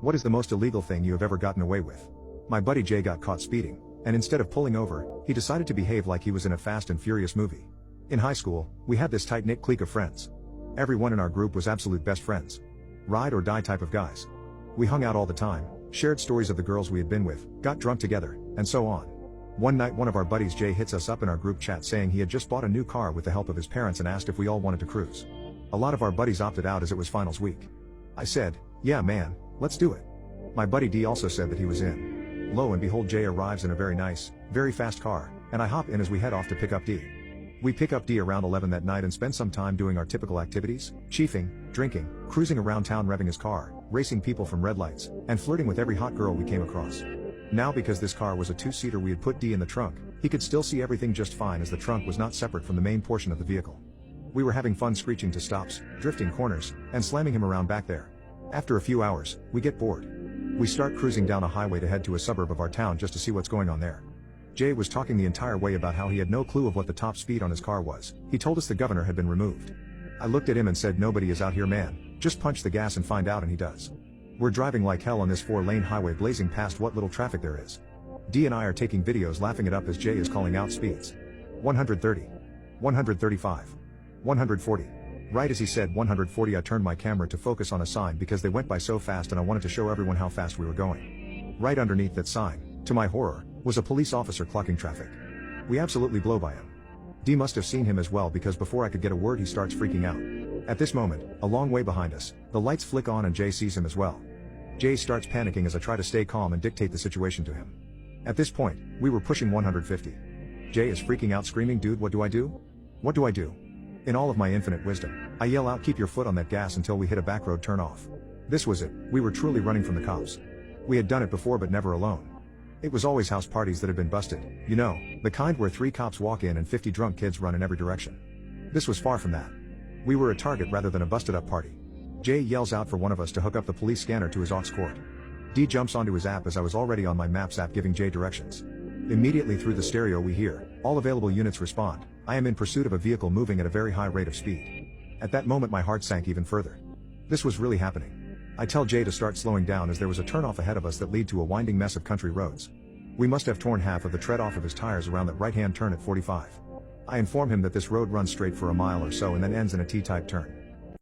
What is the most illegal thing you have ever gotten away with? My buddy Jay got caught speeding, and instead of pulling over, he decided to behave like he was in a Fast and Furious movie. In high school, we had this tight-knit clique of friends. Everyone in our group was absolute best friends. Ride or die type of guys. We hung out all the time, shared stories of the girls we had been with, got drunk together, and so on. One night one of our buddies Jay hits us up in our group chat saying he had just bought a new car with the help of his parents and asked if we all wanted to cruise. A lot of our buddies opted out as it was finals week. I said, yeah man, let's do it. My buddy D also said that he was in. Lo and behold, Jay arrives in a very nice, very fast car, and I hop in as we head off to pick up D. We pick up D around 11 that night and spend some time doing our typical activities, chiefing, drinking, cruising around town revving his car, racing people from red lights, and flirting with every hot girl we came across. Now because this car was a two-seater we had put D in the trunk, he could still see everything just fine as the trunk was not separate from the main portion of the vehicle. We were having fun screeching to stops, drifting corners, and slamming him around back there. After a few hours, we get bored. We start cruising down a highway to head to a suburb of our town just to see what's going on there. Jay was talking the entire way about how he had no clue of what the top speed on his car was. He told us the governor had been removed. I looked at him and said, nobody is out here man, just punch the gas and find out, and he does. We're driving like hell on this 4-lane highway blazing past what little traffic there is. D and I are taking videos laughing it up as Jay is calling out speeds. 130. 135. 140. Right as he said 140 I turned my camera to focus on a sign because they went by so fast and I wanted to show everyone how fast we were going. Right underneath that sign, to my horror, was a police officer clocking traffic. We absolutely blow by him. D must have seen him as well because before I could get a word he starts freaking out. At this moment, a long way behind us, the lights flick on and Jay sees him as well. Jay starts panicking as I try to stay calm and dictate the situation to him. At this point, we were pushing 150. Jay is freaking out screaming, dude, what do I do? What do I do? In all of my infinite wisdom, I yell out, keep your foot on that gas until we hit a back road turn off. This was it, we were truly running from the cops. We had done it before but never alone. It was always house parties that had been busted, you know, the kind where 3 cops walk in and 50 drunk kids run in every direction. This was far from that. We were a target rather than a busted up party. Jay yells out for one of us to hook up the police scanner to his aux cord. D jumps onto his app as I was already on my Maps app giving Jay directions. Immediately through the stereo we hear, all available units respond, I am in pursuit of a vehicle moving at a very high rate of speed. At that moment my heart sank even further. This was really happening. I tell Jay to start slowing down as there was a turnoff ahead of us that led to a winding mess of country roads. We must have torn half of the tread off of his tires around that right-hand turn at 45. I inform him that this road runs straight for a mile or so and then ends in a T-type turn.